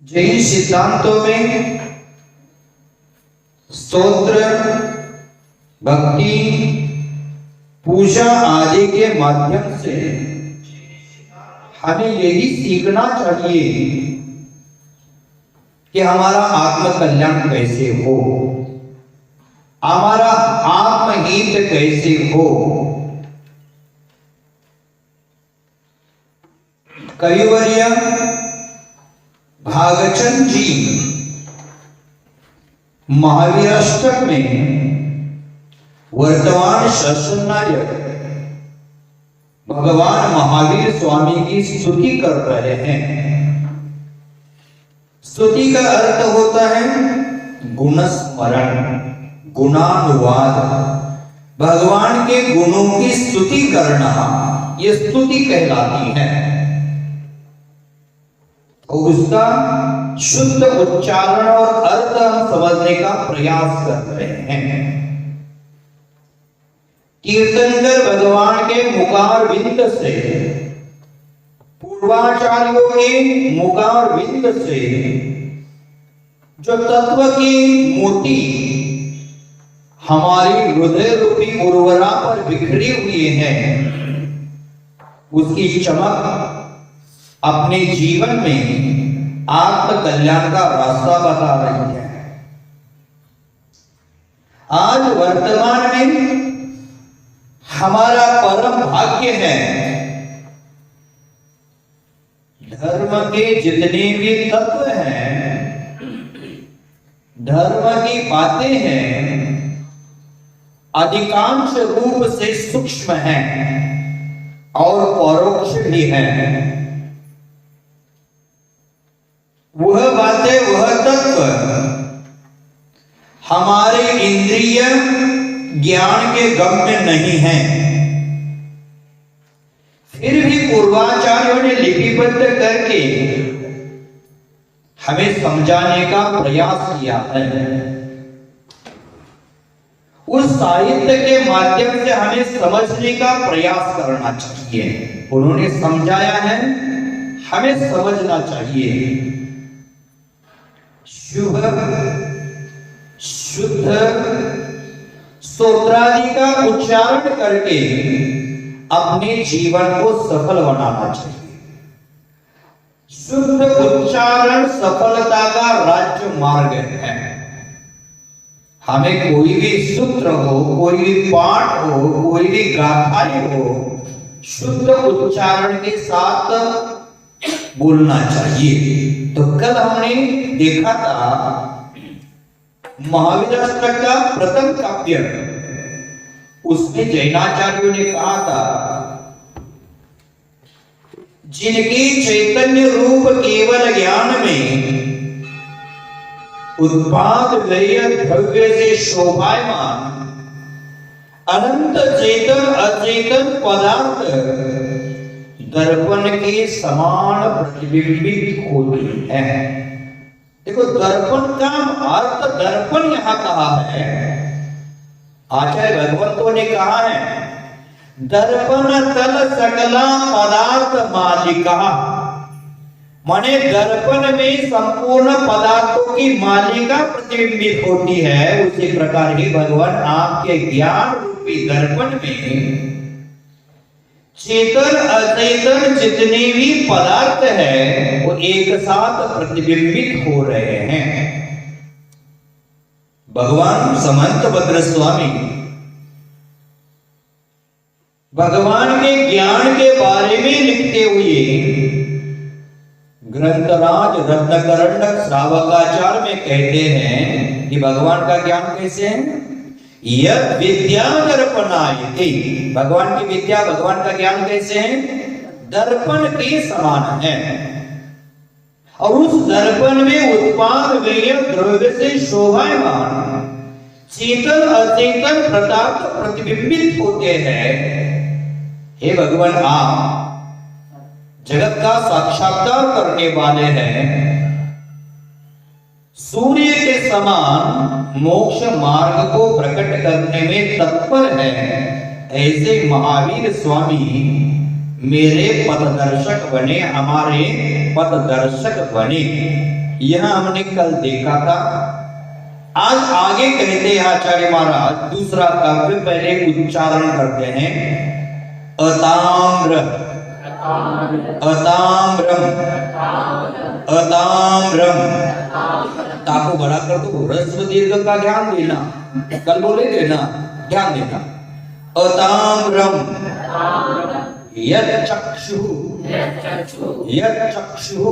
जैन सिद्धांतों में स्तोत्र, भक्ति, पूजा आदि के माध्यम से हमें यही सीखना चाहिए कि हमारा आत्म कल्याण कैसे हो, हमारा आत्महित कैसे हो। कविवर्य भागचंद जी महावीराष्टक में वर्तमान शासन नायक भगवान महावीर स्वामी की स्तुति कर रहे हैं। स्तुति का अर्थ होता है गुणस्मरण, गुणानुवाद, भगवान के गुणों की स्तुति करना, ये स्तुति कहलाती है। और उसका शुद्ध उच्चारण और अर्थ हम समझने का प्रयास कर रहे हैं। कीर्तनकर भगवान के मुखारविंद से, पूर्वाचार्यों के मुखारविंद से जो तत्व की मोती हमारी हृदय रूपी उर्वरा पर बिखरी हुई है, उसकी चमक अपने जीवन में आत्म कल्याण का रास्ता बता रही है। आज वर्तमान में हमारा परम भाग्य है, धर्म के जितने भी तत्व हैं, धर्म की बातें हैं, अधिकांश रूप से सूक्ष्म हैं और परोक्ष भी हैं। वह बातें, वह तत्व हमारे इंद्रिय ज्ञान के गम्य नहीं है। फिर भी पूर्वाचार्यों ने लिपिबद्ध करके हमें समझाने का प्रयास किया है। उस साहित्य के माध्यम से हमें समझने का प्रयास करना चाहिए। उन्होंने समझाया है, हमें समझना चाहिए। शुभ, शुद्ध स्तोत्रादि का उच्चारण करके अपने जीवन को सफल बनाना चाहिए। शुद्ध उच्चारण सफलता का राज्य मार्ग है। हमें कोई भी सूत्र हो, कोई भी पाठ हो, कोई भी गाथाएं हो, शुद्ध उच्चारण के साथ बोलना चाहिए। तो कल हमने देखा था महावीराष्टक का प्रथम काव्य, उसमें जैनाचार्यों ने कहा था, जिनके चैतन्य रूप केवल ज्ञान में उत्पाद व्यय द्रव्य से शोभायमान अनंत चेतन अचेतन पदार्थ दर्पण के समान प्रतिबिंबित होते हैं। देखो, दर्पण का अर्थ, दर्पण यहां कहा है, आचार्य भगवंतों ने कहा है, दर्पण तल सकला पदार्थ मालिका, माने दर्पण में संपूर्ण पदार्थों की मालिका प्रतिबिंबित होती है। उसी प्रकार ही भगवान आपके ज्ञान रूपी दर्पण में चेतन अचेतन जितने भी पदार्थ हैं वो एक साथ प्रतिबिंबित हो रहे हैं। भगवान समंत भद्र स्वामी भगवान के ज्ञान के बारे में लिखते हुए ग्रंथराज रत्नकरंडक श्रावकाचार में कहते हैं कि भगवान का ज्ञान कैसे है। यद विद्या दर्पणायते, भगवान की विद्या, भगवान का ज्ञान कैसे है, दर्पण के समान है। और उस दर्पण में उत्पाद व्यय द्रव्य से शोभायमान चेतन अचेतन पदार्थ प्रतिबिंबित होते हैं। हे भगवान, आप जगत का साक्षात्कार करने वाले हैं, सूर्य के समान मोक्ष मार्ग को प्रकट करने में तत्पर है। ऐसे महावीर स्वामी मेरे पथदर्शक बने, हमारे पथदर्शक बने। यह हमने कल देखा था। आज आगे कहते हैं आचार्य महाराज दूसरा काव्य, पहले उच्चारण करते हैं। अताम्र अताम्रम अताम्रम, ताको बड़ा कर दो, ह्रस्व दीर्घ का ध्यान देना, कल बोले देना, ध्यान देना। अताम्रम यच्चक्षुः यच्चक्षुः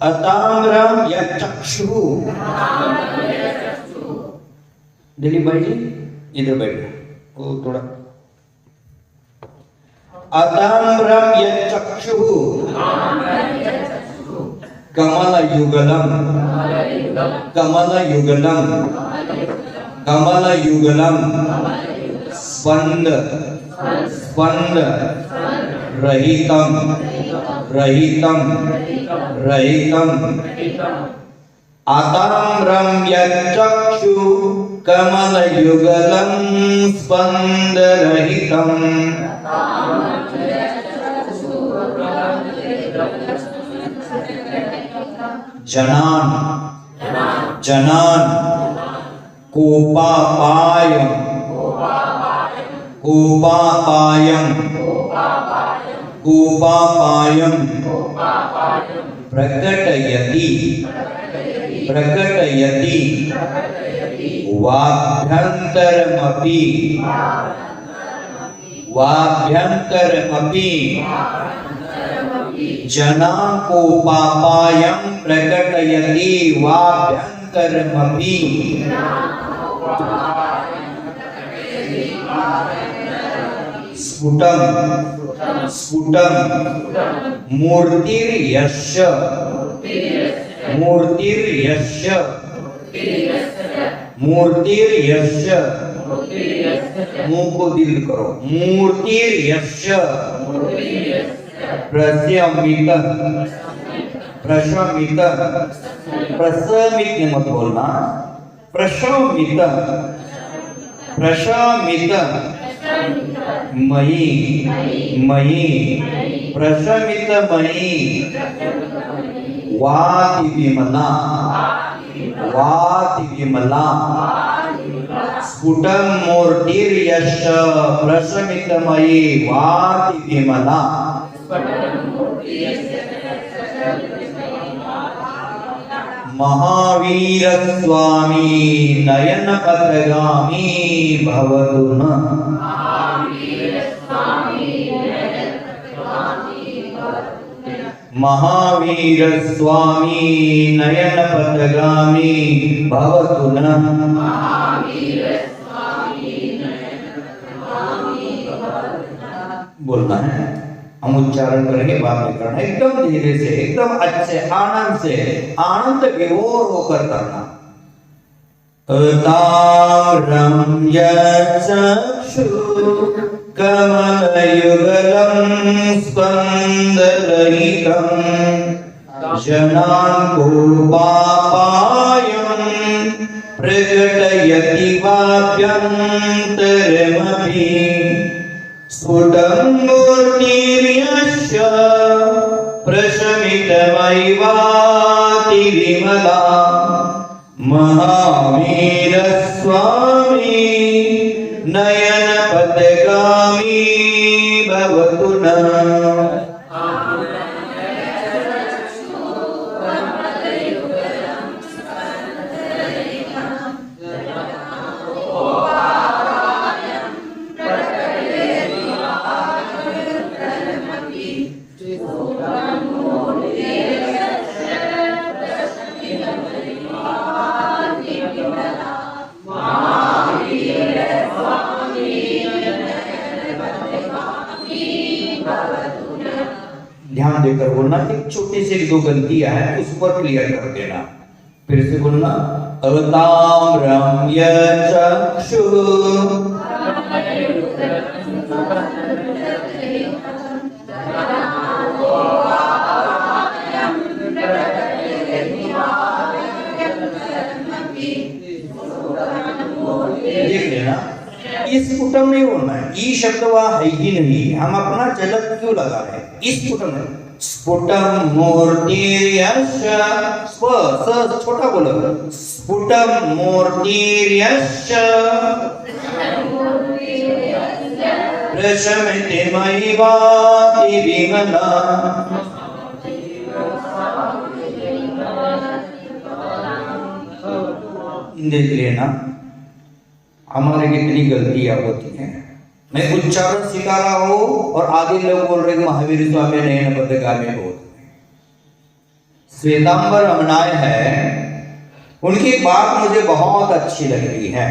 अताम्रम यच्चक्षुः। दिलीप भाई जी इधर बैठो, वो थोड़ा। अताम्रम यच्चक्षुः कमलयुगलम कमलयुगलम कमलयुगलम स्पंद स्पंद रहितम रहितम रहितम। अताम्रम यच्चक्षु कमलयुगलम स्पंद रहितम। जनान जनान कोपापायम कोपापायम कोपापायम प्रकटयति प्रकटयति वाभ्यन्तरमपि वाभ्यन्तरमपि। जनां कोपापायम प्रकटयति वाभ्यन्तरमपि। Sputum sputum मूर्तिर्यस्य मूर्तिर्यस्य मूर्तिर्यस्य। मुंह को दीर्घ करो। मूर्तिर्यस्य प्रशमित प्रशमित प्रशमित मत बोलना, प्रशमित प्रशमित मयि मयि प्रशमित मयि वाति विमला वाति विमला। स्फुटं मूर्तिर्यस्य प्रशमित मयि वाति विमला। महावीर स्वामी नयन पथगामी भवतु न। महावीर स्वामी नयन पथगामी भवतु न। बोलना है, हम उच्चारण करेंगे, बाद में करना है एकदम धीरे से, एकदम अच्छे आनंद से, आनंद विभोर होकर करना। अताम्रम यच्चक्षु कमलयुगलम स्पन्दरहितं। जनान् कोपापायं प्रकटयति वाभ्यन्तरमपि। स्फुटं मूर्तिर्यस्य प्रशमितमयि विमला। महावीर स्वामी नयन पथगामी भवतु न। ध्यान देकर बोलना। एक छोटी सी दो गलतियां हैं, उस पर क्लियर कर देना। फिर से बोलना। अताम्रम यच्चक्षु देख लेना, इस स्फुटम नहीं बोलना है। ई शब्द वहां है ही नहीं, हम अपना जलक क्यों लगा रहे हैं? इस स्फुटम स्फुटम मूर्तिर्यस्य, स्व स छोटा बोलो, स्फुटम मूर्तिर्यस्य प्रशमिते मयि भाति विमला। देख लेना हमारे कितनी गलतियां होती हैं। मैं उच्चारण सिखा रहा हूं और आगे लोग बोल रहे महावीर स्वामी नयन बद्धगामी बोल। श्वेतांबर रमणाय है, उनकी बात मुझे बहुत अच्छी लग रही है।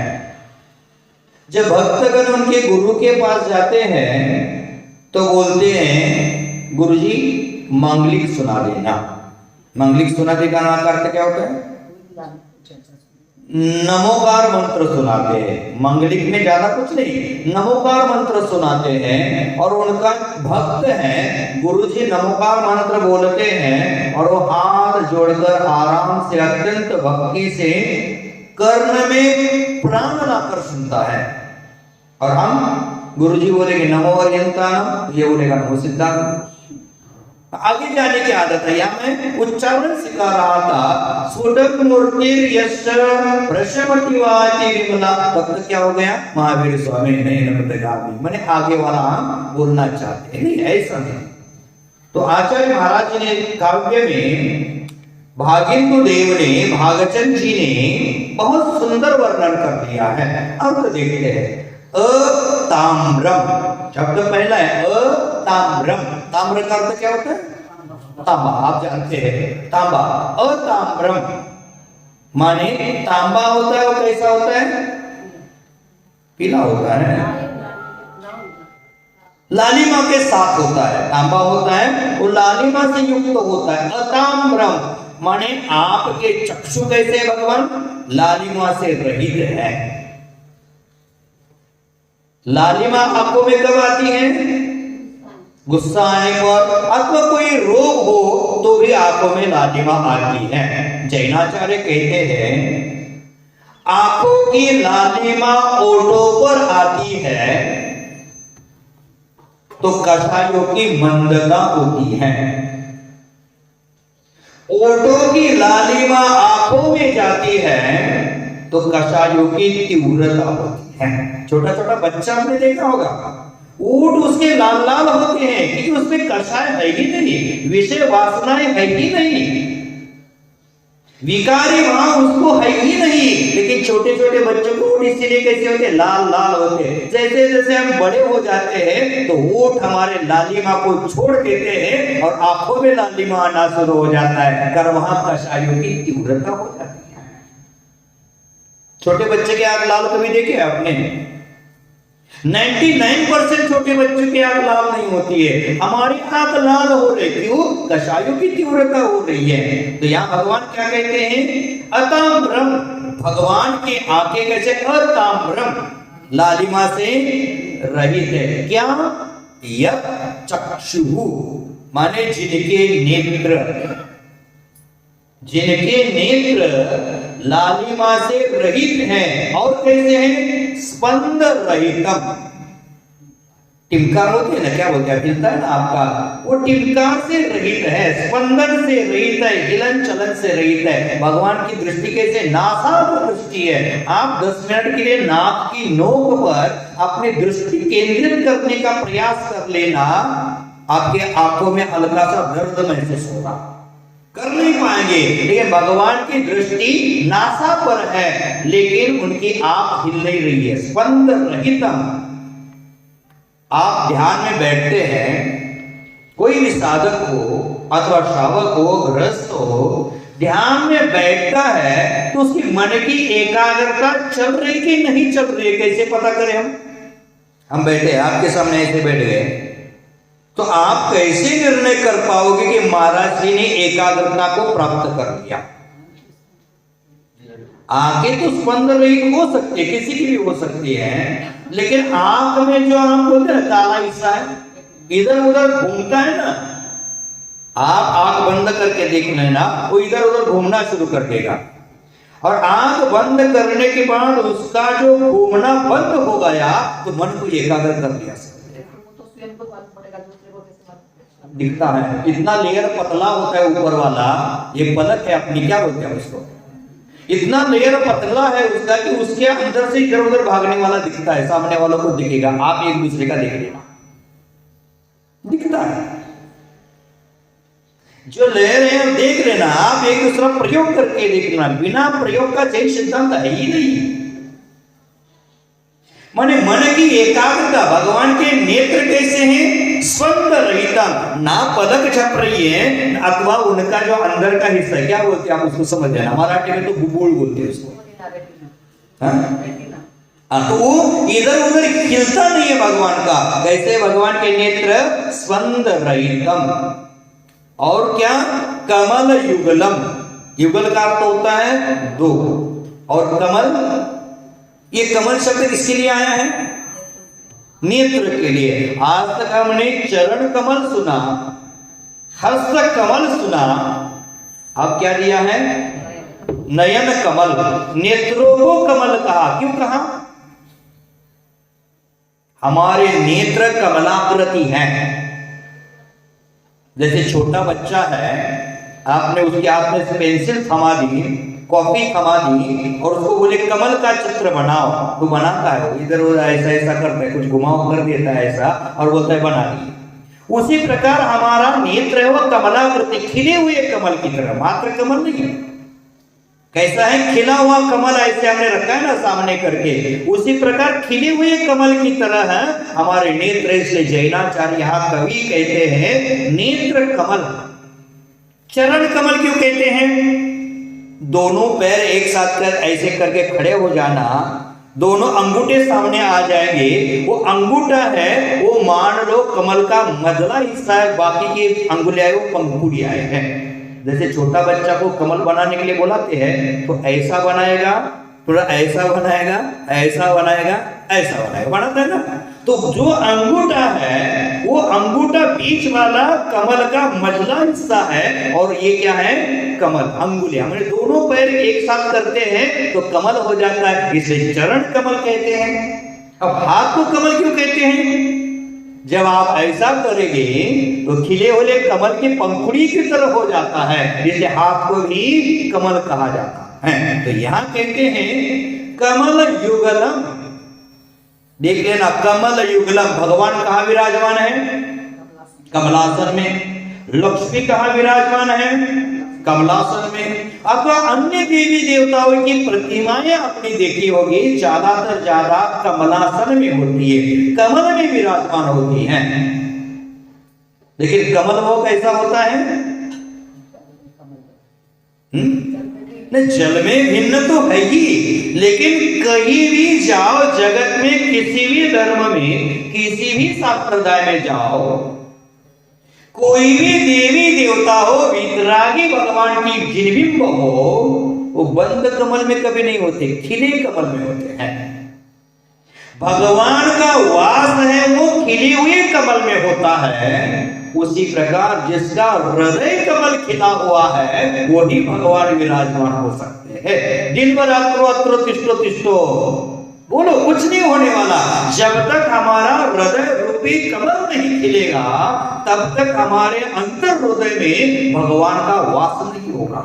जब भक्तगण उनके गुरु के पास जाते हैं तो बोलते हैं गुरुजी मांगलिक सुना देना। मांगलिक सुना देगा ना का अर्थ क्या होता है? नमोकार मंत्र सुनाते हैं। मांगलिक में ज्यादा कुछ नहीं, नमोकार मंत्र सुनाते हैं और उनका भक्त है। गुरुजी नमोकार मंत्र बोलते हैं और वो हाथ जोड़कर आराम से अत्यंत भक्ति से कर्ण में प्राण लाकर सुनता है। और हम गुरुजी बोलेंगे नमो अर्यंतानम, ये बोलेगा नमो सिद्धांत। आगे जाने की आदत है। यहाँ मैं उच्चारण सिखा रहा था। स्फुटम मूर्तिर्यस्य प्रशमति वाचि विमला। तब तक क्या हो गया? महावीर स्वामी नयन बद्धगामी, मैंने आगे वाला बोलना चाहते हैं, नहीं ऐसा नहीं। तो आचार्य महाराज जी ने काव्य में भागेंद्र देव ने, भागचंद जी ने बहुत सुंदर वर्णन कर दिया है। अर्थ देखते हैं। अताम्रम शब्द पहला है, अताम्रम। ताम्र का अर्थ क्या होता है? तांबा, आप जानते हैं तांबा। अताम्रम माने तांबा होता है, वो कैसा होता है? पीला होता है, लालिमा के साथ होता है। तांबा होता है वो लालिमा से युक्त होता है। अताम्रम माने आपके चक्षु कैसे भगवान? लालिमा से रहित है। लालिमा आंखों में कब आती है? गुस्सा आने पर अथवा कोई रोग हो तो भी आंखों में लालिमा आती है। जैनाचार्य कहते हैं आंखों की लालिमा ओठों पर आती है तो कषायों की मंदता होती है। ओठों की लालिमा आंखों में जाती है तो कषायों की तीव्रता होती है। छोटा छोटा बच्चा आपने देखा होगा, ऊंट उसके लाल लाल होते हैं क्योंकि उसमें कषाय है ही नहीं, विषय वासनाएं है ही नहीं, विकारी वहां उसको है ही नहीं। लेकिन छोटे छोटे बच्चों को ऊंट इसीलिए कैसे होते? लाल लाल होते हैं। जैसे जैसे हम बड़े हो जाते हैं तो ऊंट हमारे लालिमा को छोड़ देते हैं और आंखों में लालिमा आना शुरू हो जाता है, कर वहां कषायों की तीव्रता हो जाती है। छोटे बच्चे के आंख लाल कभी देखे आपने? 99% छोटे बच्चों की आंख लाल नहीं होती है, हमारी आंख लाल हो रही। क्यों? कषायों की तीव्रता हो रही है। तो यहाँ भगवान क्या कहते हैं? अताम्रम। भगवान की आंखें कैसे? अताम्रम, लालिमा से रहित है। क्या? यत् चक्षुः माने जिनके नेत्र, जिनके नेत्र लालिमा से रहित हैं। और कैसे हैं? स्पंद रहितम। टिमकार होती है ना, क्या बोलते हैं, हिलता है ना आपका, वो टिमकार से रहित है, स्पंदन से रहित है, हिलन चलन से रहित है। भगवान की दृष्टि कैसे? नासाग्र दृष्टि है। आप 10 मिनट के लिए नाक की नोक पर अपनी दृष्टि केंद्रित करने का प्रयास कर लेना, आपके आंखों में हल्का सा दर्द महसूस होगा, कर नहीं पाएंगे। लेकिन भगवान की दृष्टि नासा पर है लेकिन उनकी आंख हिल नहीं रही है, स्पंद रहितम। आप ध्यान में बैठते हैं, कोई भी साधक हो अथवा श्रावक हो, गृहस्थ हो, ध्यान में बैठता है तो उसकी मन की एकाग्रता चल रही कि नहीं चल रही है, कैसे पता करें? हम बैठे, आपके सामने ऐसे बैठ गए तो आप कैसे निर्णय कर पाओगे कि महाराज जी ने एकाग्रता को प्राप्त कर लिया? आंखें तो स्पंद रहित हो सकती है, किसी की भी हो सकती है, लेकिन आंख में जो हम बोलते हैं काला हिस्सा है, इधर उधर घूमता है ना, आप आंख बंद करके देख लेना, वो इधर उधर घूमना शुरू कर देगा। और आंख बंद करने के बाद उसका जो घूमना बंद हो गया तो मन को एकाग्र कर लिया। दिखता है, इतना लेयर पतला होता है ऊपर वाला, ये पलक है अपनी, क्या बोलते हैं उसको, इतना लेयर पतला है उसका कि उसके अंदर से इधर उधर भागने वाला दिखता है, सामने वालों को दिखेगा, आप एक दूसरे का देख लेना, दिखता है। जो लेयर है देख लेना, आप एक दूसरा प्रयोग करके देख लेना, बिना प्रयोग का जैन सिद्धांत है ही नहीं। माने मन की एकाग्रता, भगवान के नेत्र कैसे हैं, स्पंद रहिता, ना पलक झप रही है, अथवा उनका जो अंदर का हिस्सा है, क्या बोलते हैं आप उसको समझ जाना, मराठी में तो बुबुल बोलते हैं उसको, तो वो इधर उधर खिलता नहीं है भगवान का। कैसे भगवान के नेत्र स्पंद रहितम, और क्या, कमल युगलम, युगल का अर्थ होता है दो, और कमल, ये कमल शब्द किसके लिए आया है, नेत्र के लिए। आज तक हमने चरण कमल सुना, हस्त कमल सुना, अब क्या दिया है, नयन कमल, नेत्रों को कमल कहा, क्यों कहा, हमारे नेत्र कमलाकृति हैं। जैसे छोटा बच्चा है, आपने उसके हाथ में पेंसिल थमा दी, कॉपी थमा दी, और उसको बोले कमल का चित्र बनाओ, तो बनाता है, इधर उधर ऐसा ऐसा करता है, कुछ घुमाव कर देता है ऐसा, और बोलता है बना दिए। उसी प्रकार हमारा नेत्र है वो कमलाकृति, खिले हुए कमल की तरह, मात्र कमल नहीं है, कैसा है, खिला हुआ कमल, ऐसे हमने रखा है ना सामने करके, उसी प्रकार खिले हुए कमल की तरह है हमारे नेत्र। इसलिए जैनाचार्य यहाँ कवि कहते हैं नेत्र कमल। चरण कमल क्यों कहते हैं, दोनों पैर एक साथ कर ऐसे करके खड़े हो जाना, दोनों अंगूठे सामने आ जाएंगे, वो अंगूठा है वो मान लो कमल का मझला हिस्सा है, बाकी की अंगुलियां वो पंखुड़ियां हैं। जैसे छोटा बच्चा को कमल बनाने के लिए बुलाते हैं तो ऐसा बनाएगा, थोड़ा ऐसा बनाएगा, ऐसा बनाएगा, ऐसा बनाएगा, बनाता है ना। तो जो अंगूठा है वो अंगूठा बीच वाला कमल का मझला हिस्सा है, और ये क्या है, कमल, अंगुलियां, मैंने दोनों पैर एक साथ करते हैं तो कमल हो जाता है, इसलिए चरण कमल कहते हैं। अब हाथ को कमल क्यों कहते हैं, जब आप ऐसा करेंगे तो खिले हुए कमल की पंखुड़ी की तरह हो जाता है, इसलिए हाथ को भी कमल कहा जाता है। तो यहां कहते हैं कमल युगलम, देख लेना, कमल युगलम, भगवान कहाँ विराजमान है, कमलासन में। लक्ष्मी कहाँ विराजमान है, कमलासन में। अथवा अन्य देवी देवताओं की प्रतिमाएं अपनी देखी होगी, ज्यादातर ज्यादा कमलासन में होती है, कमल में विराजमान होती हैं। लेकिन कमल वो कैसा होता है, नहीं, जल में भिन्न तो है ही, लेकिन कहीं भी जाओ जगत में, किसी भी धर्म में, किसी भी संप्रदाय में जाओ, कोई भी देवी देवता हो, वितरागी भगवान की जिनबिंब हो, वो बंद कमल में कभी नहीं होते, खिले कमल में होते हैं। भगवान का वास है वो खिले हुए कमल में होता है। उसी प्रकार जिसका हृदय कमल खिला हुआ है वही भगवान विराजमान हो सकते हैं। दिन भर अत्रो अत्रो तिष्ठो तिष्ठो बोलो, कुछ नहीं होने वाला। जब तक हमारा हृदय रूपी कमल नहीं खिलेगा तब तक हमारे अंतर हृदय में भगवान का वास नहीं होगा।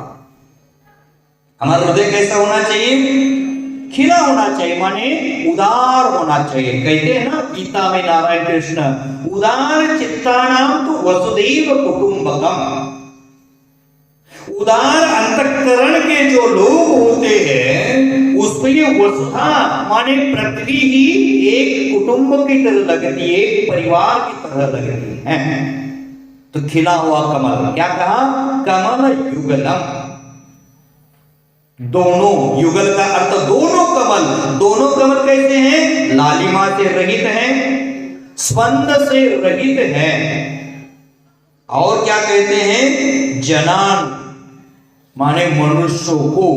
हमारा हृदय कैसा होना चाहिए, खिला होना चाहिए, माने उदार होना चाहिए। कहते हैं ना गीता में नारायण कृष्ण, उदार चित्तानाम तो वसुदैव कुटुंबकम। उदार अंतःकरण के जो लोग होते हैं उसको ये वसुधा माने पृथ्वी ही एक कुटुंब की तरह लगती है, एक परिवार की तरह लगती है। तो खिला हुआ कमल, क्या कहा, कमल युगलम। दोनों, युगल का अर्थ दोनों कमल। दोनों कमल कैसे हैं, लालिमा से रहित हैं, स्पंद से रहित हैं, और क्या कहते हैं, जनान माने मनुष्यों को,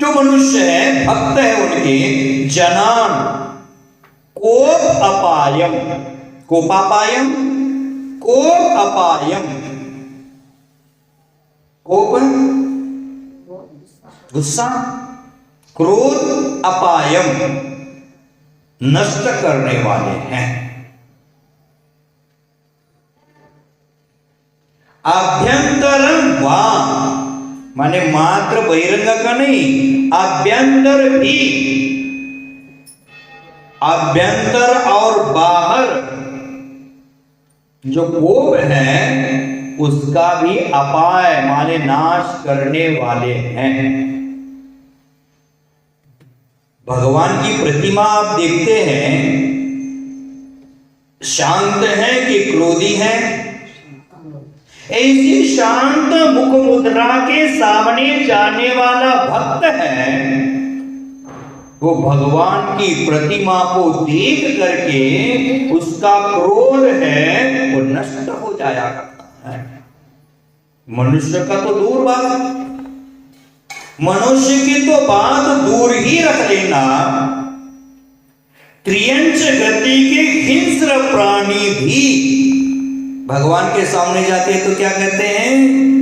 जो मनुष्य है भक्त है उनके, जनान कोप अपायम, कोपापायम, कोप अपायम, कोप गुस्सा, क्रोध अपायम नष्ट करने वाले हैं। अभ्यंतरम वा माने मात्र बहिरंग का नहीं, अभ्यंतर भी, अभ्यंतर और बाहर जो कोप है उसका भी अपाय माने नाश करने वाले हैं। भगवान की प्रतिमा आप देखते हैं, शांत है कि क्रोधी है? ऐसी शांत मुख मुद्रा के सामने जाने वाला भक्त है, वो भगवान की प्रतिमा को देख करके उसका क्रोध है वो नष्ट हो जाया करता है। मनुष्य का तो दूर बात, मनुष्य की तो बात दूर ही रख लेना, त्रियंच गति के हिंस्र प्राणी भी भगवान के सामने जाते हैं तो क्या कहते हैं?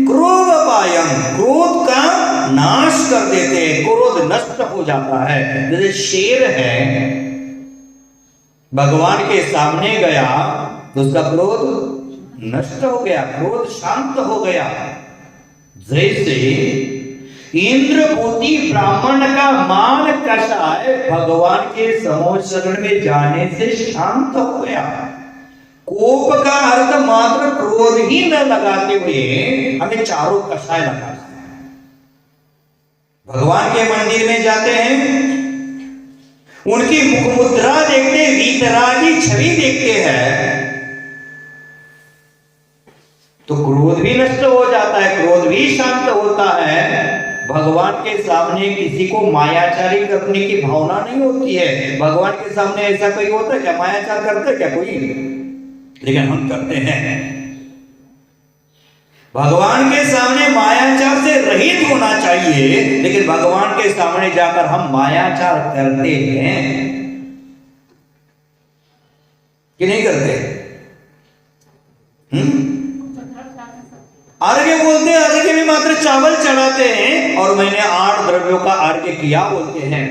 क्रोध पायम, क्रोध का नाश कर देते हैं, क्रोध नष्ट हो जाता है। जैसे शेर है, भगवान के सामने गया तो उसका क्रोध नष्ट हो गया, क्रोध शांत हो गया। जैसे इंद्रभूति ब्राह्मण का मान कषाय भगवान के समोच्च शरण में जाने से शांत हो गया। कोप का अर्थ मात्र क्रोध ही न लगाते हुए हमें चारों कषाय लगाना है। भगवान के मंदिर में जाते हैं, उनकी मुख मुद्रा देखते, वीतरागी छवि देखते हैं तो क्रोध भी नष्ट हो जाता है, क्रोध भी शांत होता है। भगवान के सामने किसी को मायाचारी करने की भावना नहीं होती है। भगवान के सामने ऐसा कोई होता है क्या? मायाचार करता है क्या कोई? लेकिन हम करते हैं। भगवान के सामने मायाचार से रहित होना चाहिए, लेकिन भगवान के सामने जाकर हम मायाचार करते हैं कि नहीं करते? अर्घ्य बोलते हैं, अर्घ्य में मात्र चावल चढ़ाते हैं और मैंने 8 द्रव्यों का अर्घ्य किया बोलते हैं।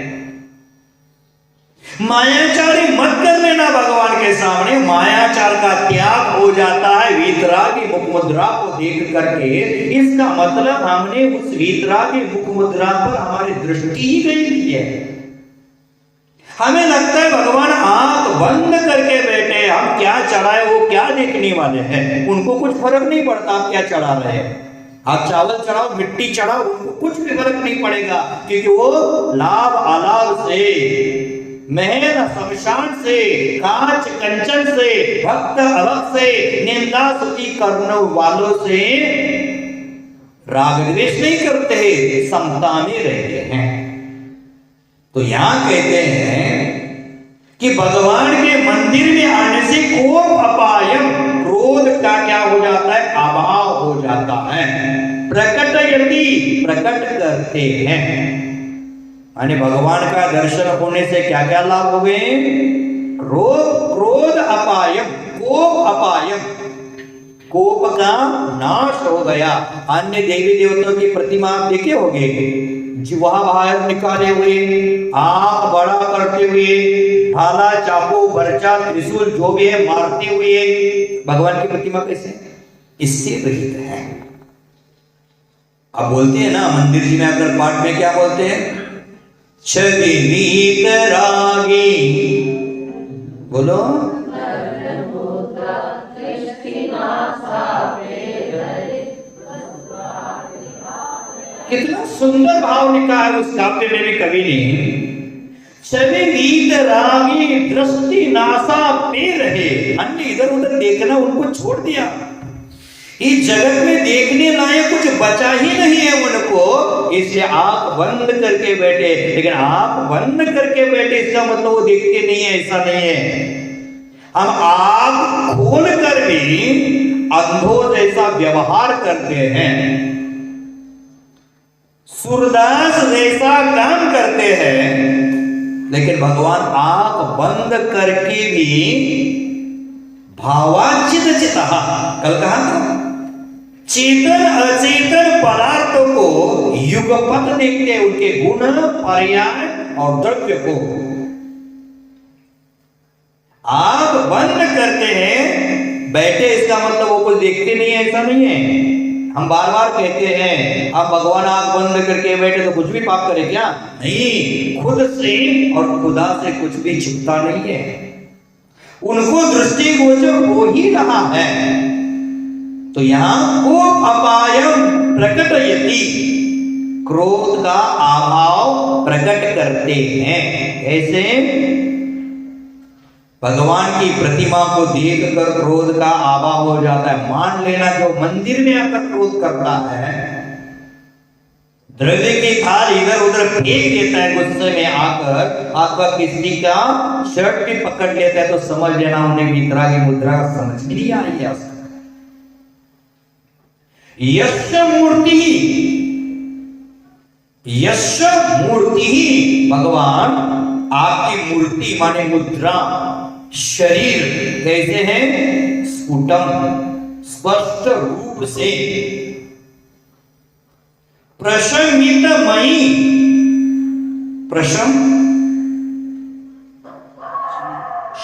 मायाचारी मत कर लेना भगवान के सामने, मायाचार का त्याग हो जाता है वीतरागी मुख मुद्रा को देख करके। इसका मतलब हमने उस वीतरागी मुख मुद्रा पर हमारी दृष्टि ही गई हुई है। हमें लगता है भगवान आंख बंद करके बैठे, हम क्या चढ़ाए वो क्या देखने वाले हैं, उनको कुछ फर्क नहीं पड़ता आप क्या चढ़ा रहे हैं। आप चावल चढ़ाओ, मिट्टी चढ़ाओ, उनको कुछ भी फर्क नहीं पड़ेगा, क्योंकि वो लाभ अलाभ से, महल शमशान से, कांच कंचन से, भक्त अभक्त से, निंदा स्तुति करने वालों से राग द्वेष नहीं करते, समता में रहते हैं। तो यहां कहते हैं कि भगवान के मंदिर में आने से कोप अपायम, क्रोध का क्या हो जाता है? अभाव हो जाता है। प्रकटयति, प्रकट करते हैं। यानी भगवान का दर्शन होने से क्या क्या लाभ हो गए? क्रोध अपायम, कोप अपायम, कोप का नाश हो गया। अन्य देवी देवताओं की प्रतिमा आप देखे होंगे, जिह्वा बाहर निकाले हुए, आंख बड़ा करते हुए, भाला चाकू बर्चा त्रिशूल जो भी है मारते हुए, भगवान की प्रतिमा कैसे? इससे रहित है। अब बोलते हैं ना मंदिर जी में आकर पाठ में क्या बोलते हैं? छवि वीतरागी, बोलो, कितना सुंदर भाव लिखा है उस काव्य में भी कवि ने। छवि वीतरागी दृष्टि नासा पे रहे, अन्य इधर उधर देखना उनको छोड़ दिया। इस जगत में देखने लायक कुछ बचा ही नहीं है उनको, इसलिए आंख बंद करके बैठे। लेकिन आंख बंद करके बैठे इसका मतलब वो देखते नहीं है, ऐसा नहीं है। हम आंख खोल कर भी अंधों जैसा व्यवहार करते हैं, सूरदास जैसा काम करते हैं, लेकिन भगवान आंख बंद करके भी भावाचित चिता, कल कहा था, चेतन अचेतन पदार्थों को युगपत देखते हैं, उनके गुण पर्याय और द्रव्य को। आंख बंद करते हैं, बैठे इसका मतलब वो कुछ देखते नहीं है, ऐसा नहीं है। हम बार बार कहते हैं आप भगवान आंख बंद करके बैठे तो कुछ भी पाप करे क्या? नहीं, खुद से और खुदा से कुछ भी छिपता नहीं है, उनको दृष्टिगोचर हो ही रहा है। तो यहां को अपायम प्रकटयति, क्रोध का अभाव प्रकट करते हैं। ऐसे भगवान की प्रतिमा को देखकर क्रोध का अभाव हो जाता है। मान लेना जो मंदिर में आकर क्रोध करता है, द्रव्य की थाल इधर उधर फेंक देता है गुस्से में आकर, अथवा किसी का शर्ट भी पकड़ लेता है, तो समझ लेना उन्हें वितरागी मुद्रा समझ नहीं आई है उसका। यश मूर्ति, यश मूर्ति, भगवान आपकी मूर्ति माने मुद्रा, शरीर कैसे है? स्फुटम, स्पष्ट रूप से, प्रशमितमयी, प्रशम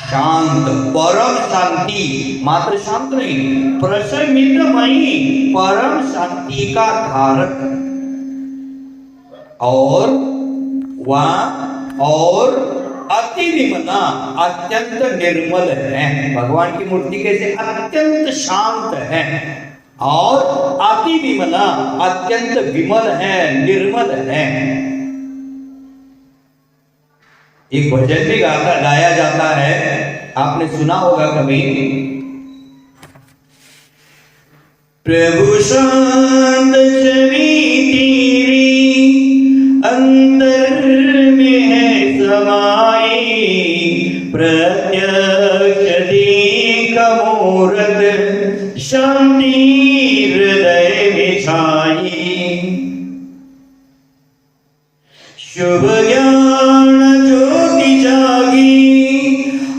शांत, परम शांति, मात्र शांत नहीं, प्रशमितमयी परम शांति का धारक, और वह और अति विमला, अत्यंत निर्मल है। भगवान की मूर्ति कैसे? अत्यंत शांत है और अति विमला, अत्यंत विमल है, निर्मल है। एक भजन भी गाया जाता है, आपने सुना होगा कभी। प्रभु शांत छवि तेरी अंतर में है समाई, प्रत्यक्ष देख मूरत शांति हृदय में छाई। शुभ ज्ञान ज्योति जागी,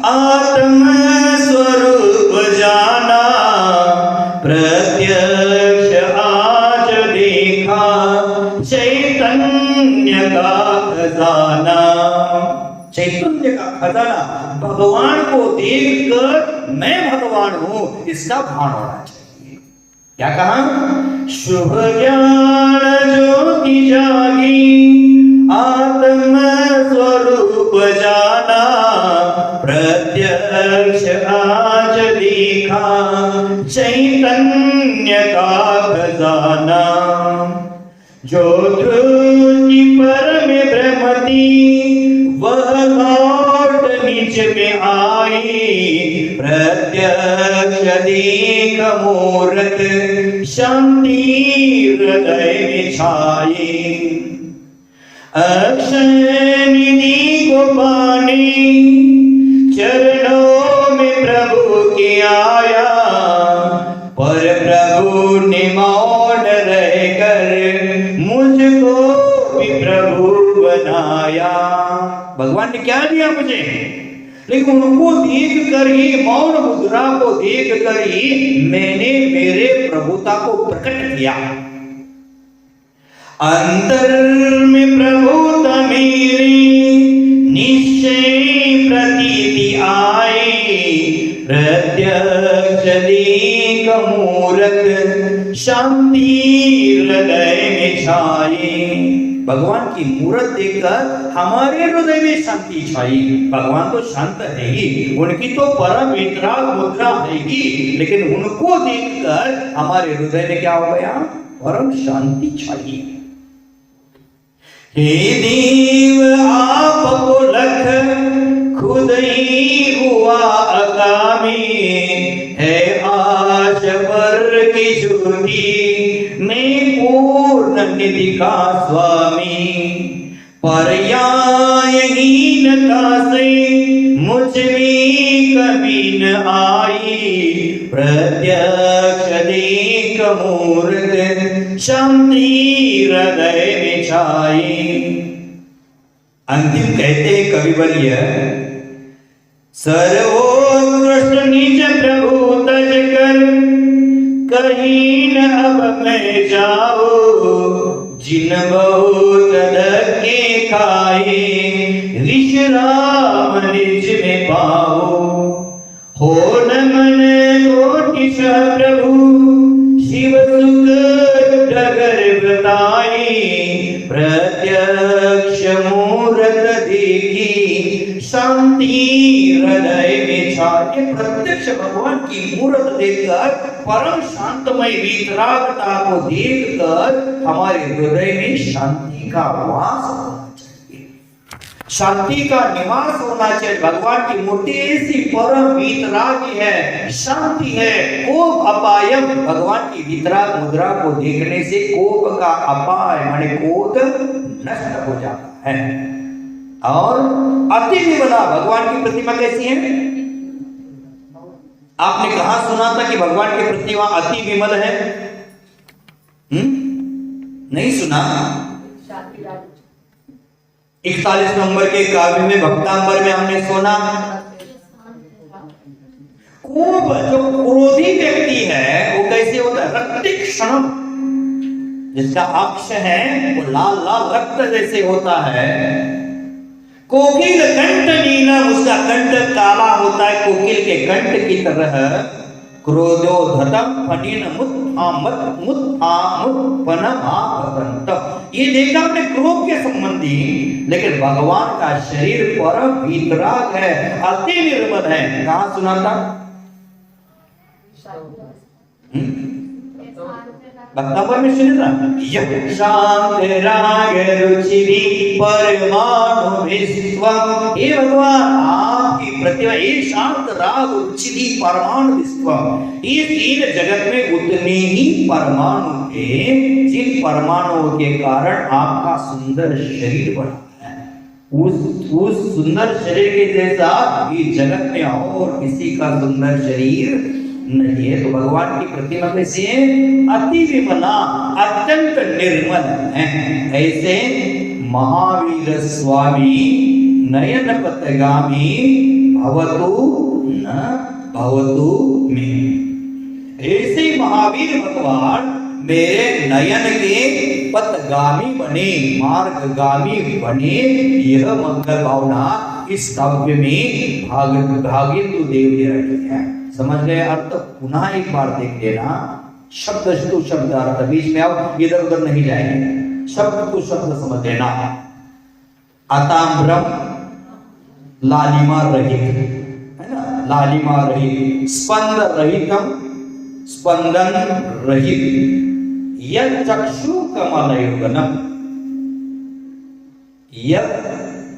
आत्म स्वरूप जाना, प्रत्यक्ष आज देखा चैतन्य का खजाना। चैतन्य का खजाना, भगवान को देखकर मैं भगवान हूं, इसका भान होना चाहिए। क्या कहा? शुभ ज्ञान ज्योति जागी, आत्म स्वरूप जाना, प्रत्यक्ष आज देखा चैतन्य का खजाना। जो दृष्टि पर में भ्रमती, वह घाट नीच में आई, प्रत्यक्ष देख मूरत शांति हृदय में छाई। अक्षय निधि को पाने चरणों में प्रभु के आया, पर प्रभु ने मौन रहकर मुझको भी प्रभु बनाया। भगवान ने क्या दिया मुझे? लेकिन उनको देख कर ही, मौन मुद्रा को देख कर ही मैंने मेरे प्रभुता को प्रकट किया। अंतर में प्रभुता मेरी निश्चय प्रतीति आई, प्रत्यक्ष देख मूरत शांति हृदय में छाई। भगवान की मूरत देखकर हमारे हृदय में शांति छाई। भगवान तो शांत है ही, उनकी तो परम वितराग मुद्रा है ही, लेकिन उनको देखकर हमारे हृदय में क्या हो गया? परम शांति छाई। हे देव आपको लख खुद ही हुआ अकामी, है आश पर की ज्योति में पूर्ण निधि का स्वामी। पर्यायहीनता से मुझ में कमी न आई, प्रत्यक्ष देख मूरत शांति हृदय में छाई। अंतिम कहते कविवर्य, सर्वोत्कृष्ट निज प्रभु तज कर, कहीं न अब मैं जाऊं, जिन बहुत धक्के खाए विश्राम निज में पाओ। हो न मन को ज्योतिष प्रभु शिव सुख डगर बताई, प्रत्यक्ष मूरत देखी शांति हृदय में छाई। प्रत्यक्ष भगवान की मूर्त देखकर, परम शांतमय वीतरागता को देखकर हमारे हृदय में शांति का वास होना चाहिए, शांति का निवास होना चाहिए। भगवान की मूर्ति ऐसी परम वीतरागी है, शांति है। कोप अपायम, भगवान की वीतराग मुद्रा को देखने से कोप का अपाय माने क्रोध नष्ट हो जाता है। और अति विमला, भगवान की प्रतिमा कैसी है? आपने कहा सुना था कि भगवान की प्रतिमा अति विमल है? नहीं सुना? 41 नंबर के काव्य में भक्तांबर में हमने सुना, कोप जो क्रोधी व्यक्ति है वो कैसे होता है? रक्तिक्षण, जिसका अक्ष है वो लाल लाल रक्त जैसे होता है। कोकिल कंठ नीलम, उसका कंठ काला होता है कोकिल के कंठ की तरह। क्रोधोधतम फनीन ये देखा हमने क्रोध के संबंधी, लेकिन भगवान का शरीर परम वीतराग है, अति निर्मल है। कहां सुना था? भक्तांबर में सुना था, शांत राग रुचि परमाणु विश्वम। हे भगवान, आपकी प्रतिभा, ये शांत राग रुचि परमाणु विश्वम, ये तीन जगत में उतने ही परमाणु थे जिन परमाणुओं के कारण आपका सुंदर शरीर बना है। उस सुंदर शरीर के जैसा ये जगत में और किसी का सुंदर शरीर नहीं है। तो भगवान की प्रतिमा कैसी है? अति विमला, अत्यंत निर्मल है। ऐसे महावीर स्वामी नयन पथगामी भवतु न भवतु में। ऐसे महावीर भगवान मेरे नयन के पथगामी बने, मार्गगामी बने। यह मंगल भावना इस काव्य में भागितु देव ने रखी है। समझ गए अर्थ? पुनः एक बार देख लेना, शब्द टू शब्द अर्थ, बीच में अब इधर उधर नहीं जाएंगे, शब्द टू शब्द समझ लेना। अताम्रम लालिमा रहित, है ना, लालिमा रहित, स्पंद रहितम, स्पंदन रहित, यह चक्षु कमलयुगनम। यह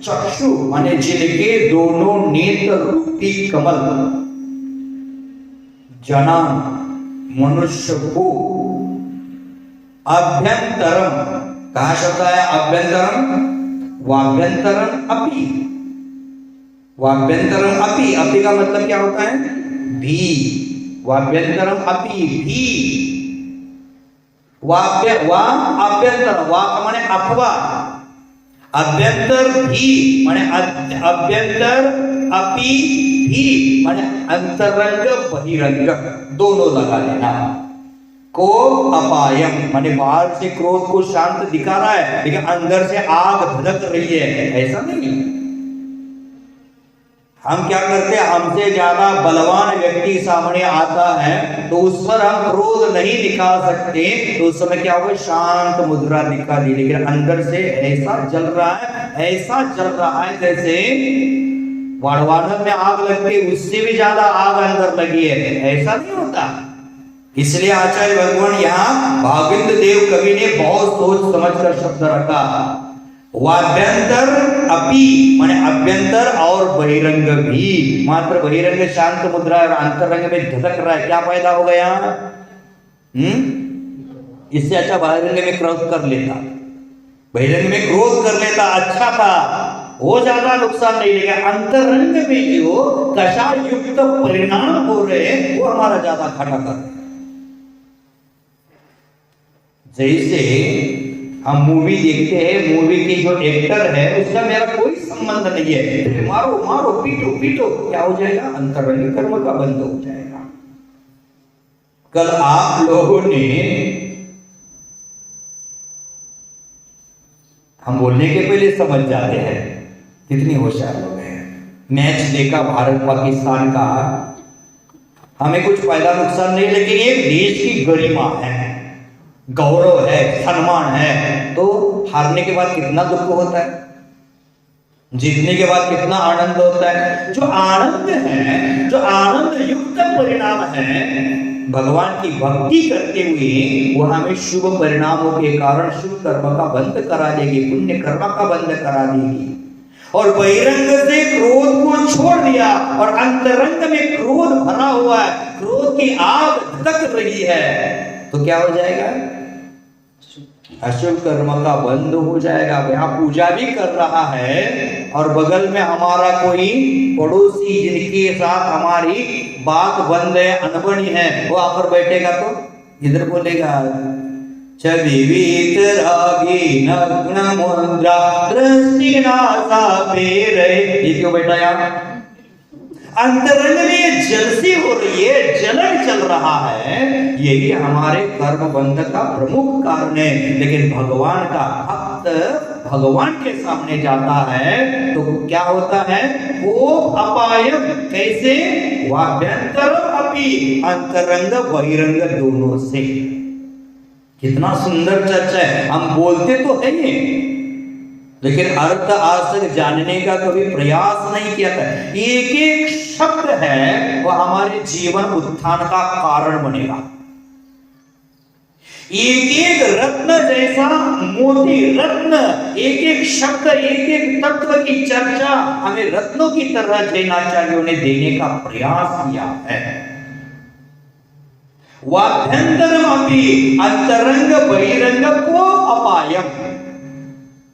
चक्षु माने जिनके दोनों नेत्र रूपी कमल जनान मनुष्य को अभ्यंतरम, कहा शब्द है अभ्यंतरम? वाभ्यंतरम अपि, वाभ्यंतरम अपि, अपि का मतलब क्या होता है? भी। वाभ्यंतरम अपि भी, अभ्यंतर, वा माने अथवा, अभ्यंतर भी माने अभ्यंतर, अपि भी माने अंतरंग बहिरंग, दोनों लगा लेना। को अपायम माने बाहर से क्रोध को शांत दिखा रहा है, लेकिन अंदर से आग धधक रही है, ऐसा नहीं। हम क्या करते हैं, हमसे ज्यादा बलवान व्यक्ति सामने आता है तो उस पर हम क्रोध नहीं दिखा सकते, तो उस समय क्या होगा, शांत मुद्रा दिखा दी, लेकिन अंदर से ऐसा जल रहा है, ऐसा जल रहा है जैसे वाणवानर में आग लगती है, उससे भी ज्यादा आग अंदर लगी है, ऐसा नहीं होता। इसलिए आचार्य भगवान यहाँ भागवत देव कवि ने बहुत सोच समझकर शब्द रखा। वाभ्यंतर अपि माने अभ्यंतर और बहिरंग भी, मात्र बहिरंग शांत मुद्रा और अंतरंग में धधक रहा है, क्या फायदा हो गया? इससे अच्छा बहिरंग में क्रोध कर लेता, बहिरंग में क्रोध कर लेता, अच्छा था, वो ज्यादा नुकसान नहीं, लेकिन अंतरंग में जो कषाय युक्त परिणाम हो रहे वो हमारा ज्यादा घाटा कर रहे। जैसे हम मूवी देखते हैं, मूवी की जो एक्टर है उसका मेरा कोई संबंध नहीं है, मारो मारो पीटो पीटो, क्या हो जाएगा? अंतरंग कर्म का बंद हो जाएगा। कल आप लोगों ने, हम बोलने के पहले समझ जाते हैं, कितनी होशियार लोग हैं। मैच देखा भारत पाकिस्तान का, हमें कुछ फायदा नुकसान नहीं, लेकिन ये देश की गरिमा है, गौरव है, सम्मान है। तो हारने के बाद कितना दुख होता है, जीतने के बाद कितना आनंद होता है। जो आनंद है, जो आनंद युक्त परिणाम है भगवान की भक्ति करते हुए, वो हमें शुभ परिणामों के कारण शुभ कर्म का बंद करा देगी, पुण्य कर्म का बंद करा देगी। और बहिरंग से क्रोध को छोड़ दिया और अंतरंग में क्रोध भरा हुआ है, क्रोध की आग धधक रही है, तो क्या हो जाएगा, अशुभ कर्म का बंद हो जाएगा। यहाँ पूजा भी कर रहा है और बगल में हमारा कोई पड़ोसी जिनके साथ हमारी बात बंद है, अनबनी है, वो आकर बैठेगा तो इधर बोलेगा छवि वीतरागी नग्न मुद्रा दृष्टि नासा पेरे, ये क्यों बैठा यहाँ? अंतरंग में जलसी हो रही है, जलन चल रहा है, यही हमारे कर्म बंध का प्रमुख कारण है। लेकिन भगवान का भक्त भगवान के सामने जाता है तो क्या होता है, वो अपायम, कैसे, वाभ्यंतरम अपि, अंतरंग बहिरंग दोनों से। कितना सुंदर चर्चा है। हम बोलते तो है ये, लेकिन अर्थ आज तक जानने का कभी प्रयास नहीं किया था। एक एक शब्द है वो हमारे जीवन उत्थान का कारण बनेगा। एक एक रत्न जैसा मोती रत्न, एक एक शब्द, एक एक तत्व की चर्चा हमें रत्नों की तरह जैनाचार्यों ने देने का प्रयास किया है। वाभ्यंतरम अपि, अंतरंग बहिरंग को अपायम,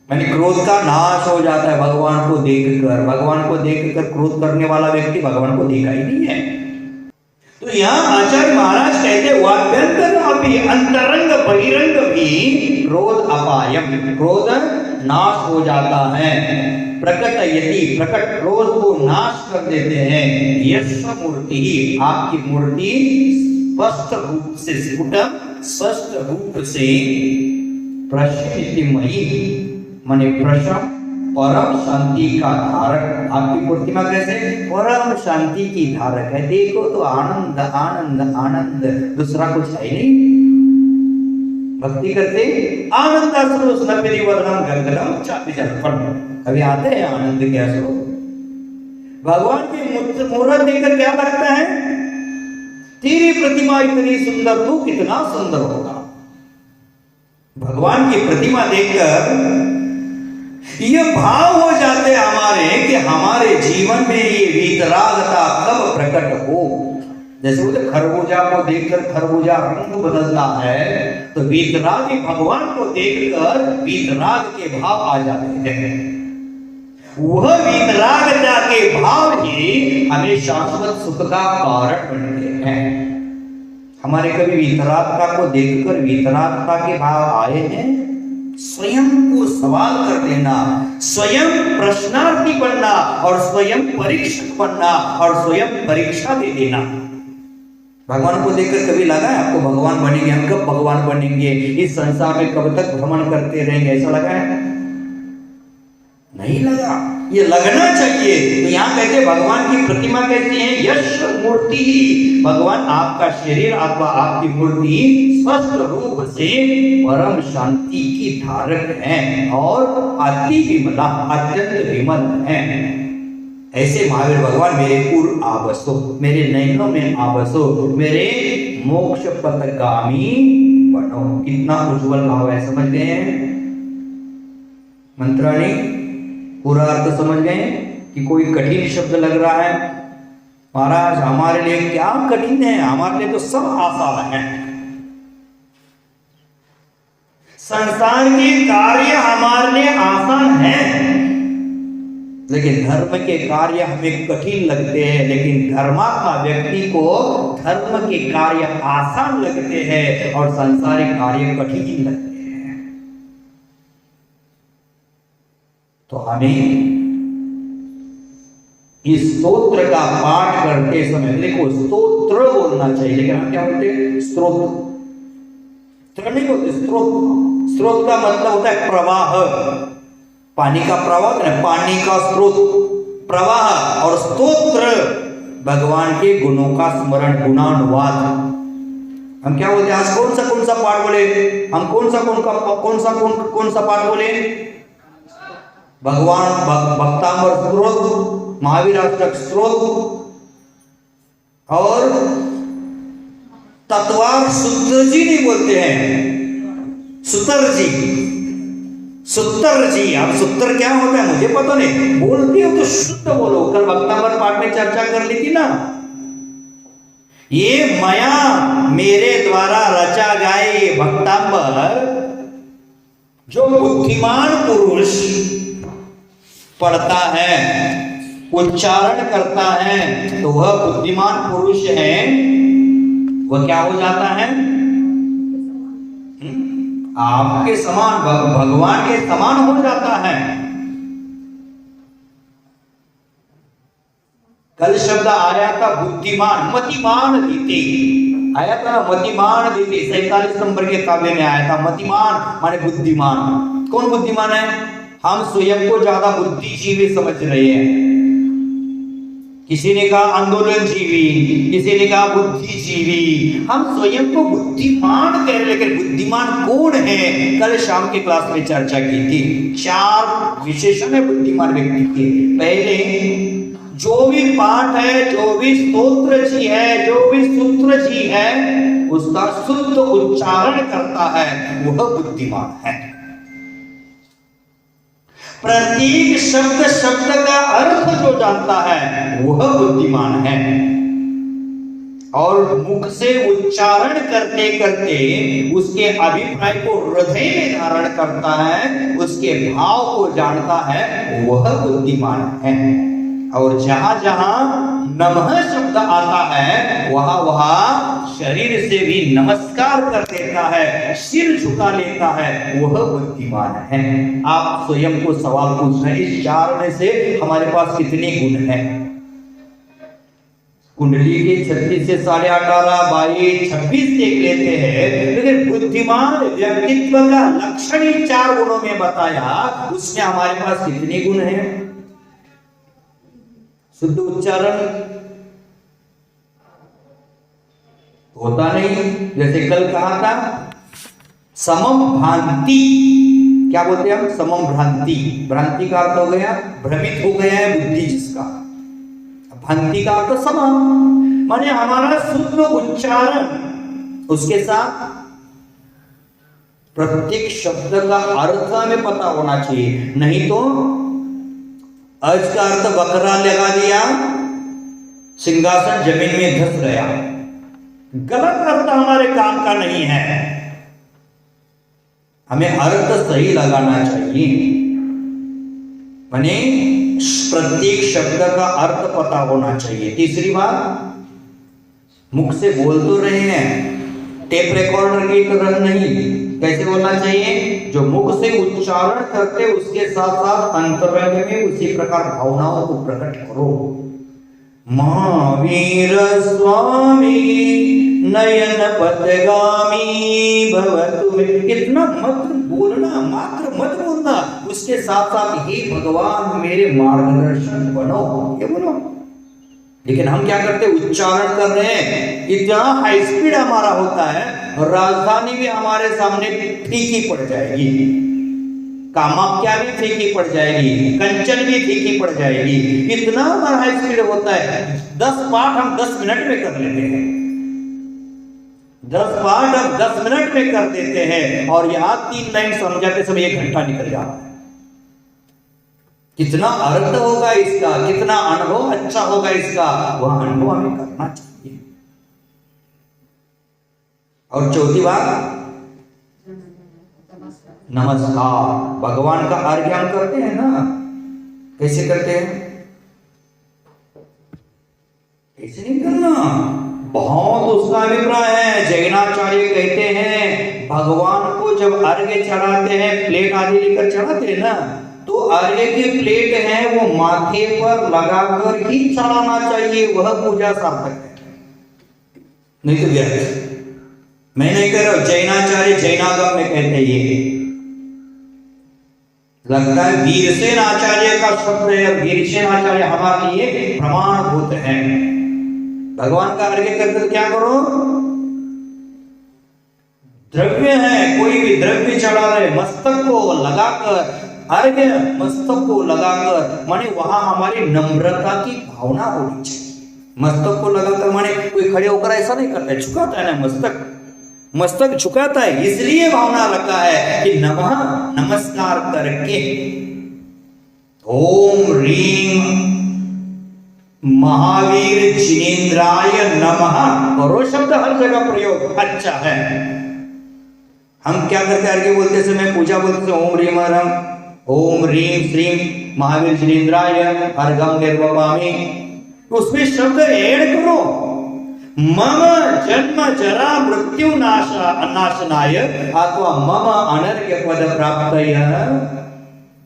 यानी क्रोध का नाश हो जाता है भगवान को देखकर। भगवान को देखकर क्रोध करने वाला व्यक्ति भगवान को देखा ही नहीं है। तो यहाँ आचार्य महाराज कहते वाभ्यंतर अपि, अंतरंग बहिरंग भी क्रोध अपायम, क्रोध नाश हो जाता है। प्रकट यदि, प्रकट क्रोध को नाश कर देते हैं। यश मूर्ति, आपकी मूर्ति स्पष्ट रूप से, स्पष्ट रूप से प्रसिद्धिमयी, माने प्रशम, परम शांति का धारक। आपकी प्रतिमा कैसे, परम शांति की धारक है। देखो तो आनंद आनंद आनंद, दूसरा कुछ है नहीं। भक्ति करते आनंद कभी आते हैं आनंद के अश्रु। भगवान की मूर्त देखकर क्या लगता है, तेरी प्रतिमा इतनी सुंदर, तू कितना सुंदर होगा। भगवान की प्रतिमा देखकर ये भाव हो जाते हमारे कि हमारे जीवन में ये वीतरागता कब प्रकट हो। जैसे बोलते खरबूजा को देखकर खरबूजा रंग बदलता है, तो वीतरागी भगवान को देखकर वीतराग के भाव आ जाते हैं। वह वीतरागता के भाव ही हमें शाश्वत सुख का कारण बनते हैं। हमारे कभी वीतरागता को देखकर वीतरागता के भाव आए हैं? स्वयं को सवाल कर देना, स्वयं प्रश्नार्थी बनना और स्वयं परीक्षक बनना और स्वयं परीक्षा दे देना। भगवान को देखकर कभी लगा है आपको भगवान बनेंगे, हम कब भगवान बनेंगे, इस संसार में कब तक भ्रमण करते रहेंगे, ऐसा लगा है? नहीं लगा। ये लगना चाहिए। तो यहाँ कहते भगवान की प्रतिमा कैसी है, यश मूर्ति। भगवान आपका शरीर अथवा आपकी मूर्ति स्पष्ट रूप से परम शांति की धारक है और अति विमला, अत्यंत विमल है। ऐसे महावीर भगवान मेरे उर आबसो, मेरे नयनों में आबसो, मेरे मोक्ष पथगामी बनो। कितना उज्जवल भाव है, समझ गए हैं मंत्राणी? पूरा अर्थ समझ गए कि कोई कठिन शब्द लग रहा है? महाराज हमारे लिए क्या कठिन है, हमारे लिए तो सब आसान है। संसार के कार्य हमारे लिए आसान है, लेकिन धर्म के कार्य हमें कठिन लगते हैं। लेकिन धर्मात्मा व्यक्ति को धर्म के कार्य आसान लगते हैं और संसारिक कार्य कठिन लगते हैं। तो हमें इस स्तोत्र का पाठ करते समय, देखो स्तोत्र बोलना चाहिए, लेकिन हम क्या बोलते हैं, स्त्रोत्र नहीं बोलते। स्रोत का मतलब होता है प्रवाह, पानी का प्रवाह है, पानी का स्रोत प्रवाह। और स्तोत्र भगवान के गुणों का स्मरण, गुणानुवाद। हम क्या बोलते हैं आज? कौन सा पाठ बोले हम? कौन सा पाठ बोले? भगवान भक्तांबर स्तोत्र, महावीर अष्टक स्तोत्र और तत्वार सूत्र जी नहीं बोलते हैं, सूत्र जी। सूत्र जी, अब सूत्र क्या होता है मुझे पता नहीं, बोलती हो तो शुद्ध बोलो। कल भक्तांबर पाठ में चर्चा कर ली थी ना, ये माया मेरे द्वारा रचा गए भक्तांबर जो बुद्धिमान पुरुष पढ़ता है, उच्चारण करता है, तो वह बुद्धिमान पुरुष है, वह क्या हो जाता है? आपके समान, भगवान के समान हो जाता है। कल शब्द आया था बुद्धिमान, मतिमान दीते आया था, मतिमान दीते 47 नंबर के काव्य में आया था। मतिमान माने बुद्धिमान। कौन बुद्धिमान है? हम स्वयं को ज्यादा बुद्धिजीवी समझ रहे हैं। किसी ने कहा आंदोलन जीवी, किसी ने कहा बुद्धिजीवी, हम स्वयं को बुद्धिमान कह रहे, लेकिन बुद्धिमान कौन है? कल शाम की क्लास में चर्चा की थी। 4 विशेषण है बुद्धिमान व्यक्ति के। पहले जो भी पाठ है, जो भी स्तोत्र जी है, जो भी सूत्र जी है, उसका शुद्ध उच्चारण करता है, वह बुद्धिमान है। प्रत्येक शब्द का अर्थ जो जानता है वह बुद्धिमान है। और मुख से उच्चारण करते करते उसके अभिप्राय को हृदय में धारण करता है, उसके भाव को जानता है, वह बुद्धिमान है। और जहां जहां नमः शब्द आता है वहां वहां शरीर से भी नमस्कार कर देता है, सिर झुका लेता है, वह बुद्धिमान है। आप स्वयं को सवाल पूछ रहे हैं, इस 4 में से हमारे पास कितने गुण हैं? कुंडली के 36 से 18.5, 22, 26 देख लेते हैं, लेकिन बुद्धिमान व्यक्तित्व का लक्षण ही 4 गुणों में बताया। उसमें हमारे पास कितने गुण हैं? शुद्ध उच्चारण होता नहीं, जैसे कल कहा था समम भ्रांति। क्या बोलते हैं हम? समम भ्रांति। भ्रांति का अर्थ हो गया भ्रमित हो गया है बुद्धि जिसका। भ्रांति का अर्थ समम, माने हमारा शुद्ध उच्चारण, उसके साथ प्रत्येक शब्द का अर्थ हमें पता होना चाहिए। नहीं तो अर्ज का अर्थ बकरा लगा दिया, सिंहासन जमीन में धंस गया। गलत अर्थ हमारे काम का नहीं है, हमें अर्थ सही लगाना चाहिए। माने प्रत्येक शब्द का अर्थ पता होना चाहिए। तीसरी बात, मुख से बोल तो रहे हैं, टेप रिकॉर्डर की तरह नहीं। कैसे बोलना चाहिए? जो मुख से उच्चारण करते उसके साथ साथ अंतरंग में उसी प्रकार भावनाओं को प्रकट करो। महावीर स्वामी नयन पथगामी भवतु, इतना मत बोलना, मात्र मत बोलना, उसके साथ साथ हे भगवान मेरे मार्गदर्शन बनो, ये बोलो। लेकिन हम क्या करते? उच्चारण कर रहे हैं, इतना हाई स्पीड हमारा होता है, राजधानी भी हमारे सामने फीकी पड़ जाएगी, कामाख्या भी फीकी पड़ जाएगी, कंचन भी फीकी पड़ जाएगी। इतना हमारा हाई स्पीड होता है। 10 पाठ हम 10 मिनट में कर लेते हैं, 10 पाठ हम 10 मिनट में कर देते हैं, और यहाँ 3 लाइन समझाते समय 1 घंटा निकल जाता है। कितना अर्थ होगा इसका, कितना अनुभव अच्छा होगा इसका, वह अनुभव हमें करना चाहिए। और चौथी बात, नमस्कार। भगवान का अर्घ्य हम करते हैं ना, कैसे करते हैं? ऐसे नहीं करना, बहुत उसका अभिप्राय है। जैनाचार्य कहते हैं भगवान को जब अर्घ्य चढ़ाते हैं, प्लेट आदि लेकर चढ़ाते हैं ना, तो अर्घ्य की प्लेट है वो माथे पर लगाकर ही चढ़ाना चाहिए, वह पूजा सार्थक है। नहीं तो व्यर्थ। मैं नहीं कह रहा हूं, जैनाचार्य जैनागम में कहते ये लगता है वीरसेन आचार्य का शब्द है। वीरसेन आचार्य हमारे लिए प्रमाणभूत है। भगवान का अर्घ्य करते तो क्या करो, द्रव्य है, कोई भी द्रव्य चढ़ा रहे, मस्तक को लगाकर अर्घ्य, मस्तक को लगाकर, माने वहां हमारी नम्रता की भावना होनी चाहिए। मस्तक को लगाकर माने कोई खड़े होकर ऐसा नहीं करता है, झुकाता है ना मस्तक, मस्तक झुकाता है, इसलिए भावना रखा है कि नमः, नमस्कार करके ओम रीम महावीर जिनेन्द्राय नमः करो, शब्द हर जगह प्रयोग अच्छा है। हम क्या करते हैं, अर्घ्य बोलते समय, पूजा बोलते समय ओम रीम हरम, ओम रीम श्रीम महावीर जिनेन्द्राय अर्घम निर्वपामि, उसमें शब्द ऐड करो, मम जन्म जरा मृत्यु नाशनाय अथवा मम अनर्घ्य पद प्राप्तय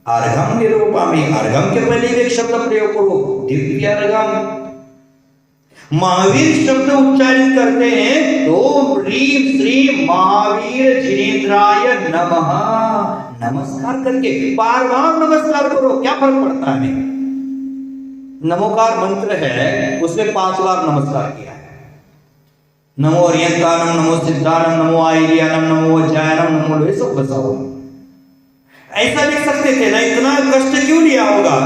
अर्घम निरूपामि, अर्घम के पहले एक शब्द प्रयोग करो, दिव्य अर्घम। महावीर शब्द उच्चारित करते हैं तो ह्रीम श्री महावीर जिनेन्द्राय नमः, नमस्कार करके बार बार नमस्कार करो, क्या फर्क पड़ता है। नमोकार मंत्र है, उसमें 5 बार नमस्कार किया है, नमो अरियंतानम, नमो सिद्धानम, नमो आयरियानम, नमो वज्रायनम, नमो लोहे, सब बसाओ। ऐसा लिख सकते थे ना, इतना कष्ट क्यों लिया होगा।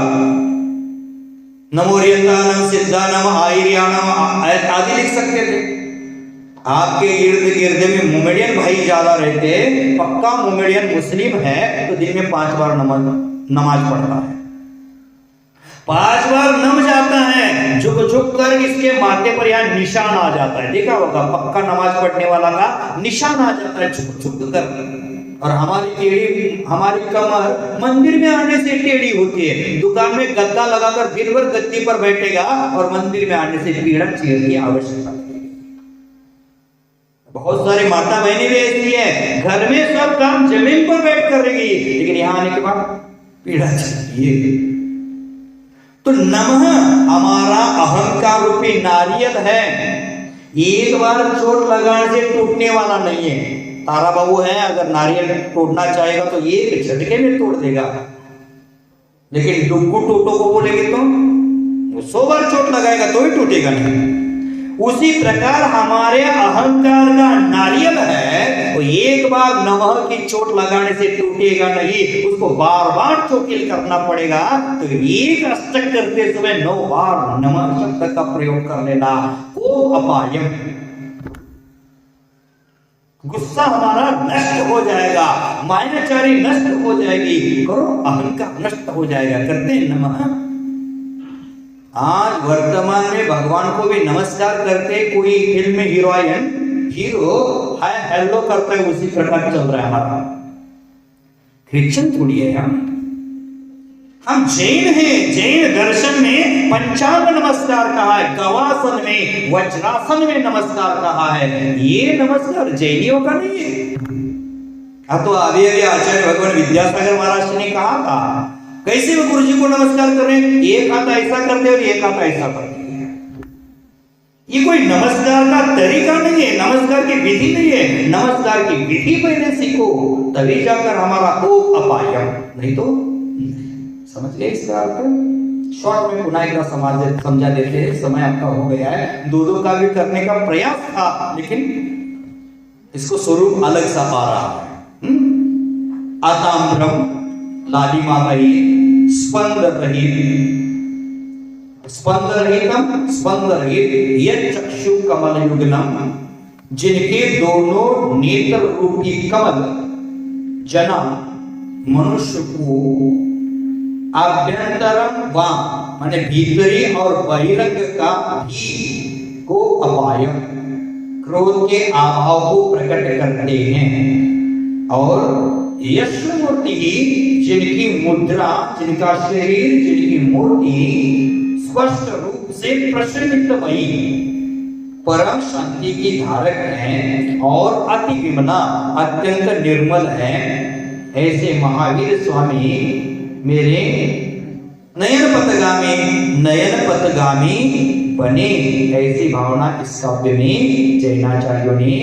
नमो अरियंतानम, सिद्धानम, आयरियानम आदि लिख सकते थे। आपके इर्द गिर्द में मोमेडियन भाई ज्यादा रहते, पक्का मोमेडियन मुस्लिम है तो दिन में 5 बार नमाज पढ़ता है, 5 बार नम जाता है, झुक झुक कर इसके माथे पर यहाँ निशान आ जाता है, देखा होगा पक्का नमाज पढ़ने वाला का निशान आ जाता है झुक झुक कर। और हमारी कमर मंदिर में आने से टेढ़ी होती है, दुकान में गद्दा लगाकर दिन भर गद्दी पर बैठेगा और मंदिर में आने से पीढ़ा चेयर की आवश्यकता। बहुत सारी माता बहनें भी ऐसी है, घर में सब काम जमीन पर बैठ कर रहेगी, लेकिन यहाँ आने के बाद पीढ़ा चाहिए। तो नमः हमारा अहंकार रूपी नारियल है, एक बार चोट लगाने से टूटने वाला नहीं है। तारा बाबू है, अगर नारियल तोड़ना चाहेगा तो एक झटके में तोड़ देगा, लेकिन डुग्गू टोटो को बोलेंगे तो वो 100 बार चोट लगाएगा तो ही टूटेगा नहीं। उसी प्रकार हमारे अहंकार का नारियल है, वो एक बार नमः की चोट लगाने से टूटेगा नहीं, उसको बार बार चोटिल करना पड़ेगा। तो एक अष्टक करते समय 9 बार नमः शब्द का प्रयोग कर लेना। को अपायम, गुस्सा हमारा नष्ट हो जाएगा, मायाचारी नष्ट हो जाएगी, करो अहंकार नष्ट हो जाएगा, करते हैं नमः। आज वर्तमान में भगवान को भी नमस्कार करते, कोई फिल्म में हीरो हाय हेलो करता है, उसी प्रकार चल रहा है हमारा। क्रिश्चियन थोड़ी है हम जैन हैं, जैन दर्शन में पंचांग नमस्कार कहा है, गवासन में वज्रासन में नमस्कार कहा है, ये नमस्कार जैनियों का नहीं है। अब तो अभी आचार्य भगवान विद्यासागर महाराज ने कहा था, कैसे वो गुरु जी को नमस्कार कर रहे हैं, एक हाथ ऐसा करते और एक हाथ ऐसा करते हैं। ये कोई नमस्कार का तरीका नहीं है, नमस्कार की विधि नहीं है। नमस्कार की विधि पहले सीखो, तभी जाकर हमारा को अपायम, नहीं तो समझ गए इसका अर्थ। शॉर्ट में पुनः एक समझा देते हैं, समय आपका हो गया है। दो का भी करने का प्रयास था, लेकिन इसको स्वरूप अलग सा पा रहा है। आताम्रम लालिमा रहित, स्पंद रहित यह चक्षु कमल युगलम, जिनके दोनों नेत्र रूपी कमल जना मनुष्य को आभ्यंतरम वा माने भीतरी और बहिरंग का भी को अपायम, क्रोध के अभाव को प्रकट करते हैं। और यश मूर्ति जिनकी मुद्रा, जिनका शरीर, जिनकी मूर्ति स्पष्ट रूप से प्रशमित भई परम शांति की धारक है और अति विमला, अत्यंत निर्मल है, ऐसे महावीर स्वामी मेरे नयन पथगामी बने। ऐसी भावना इस काव्य में जैनाचार्यों ने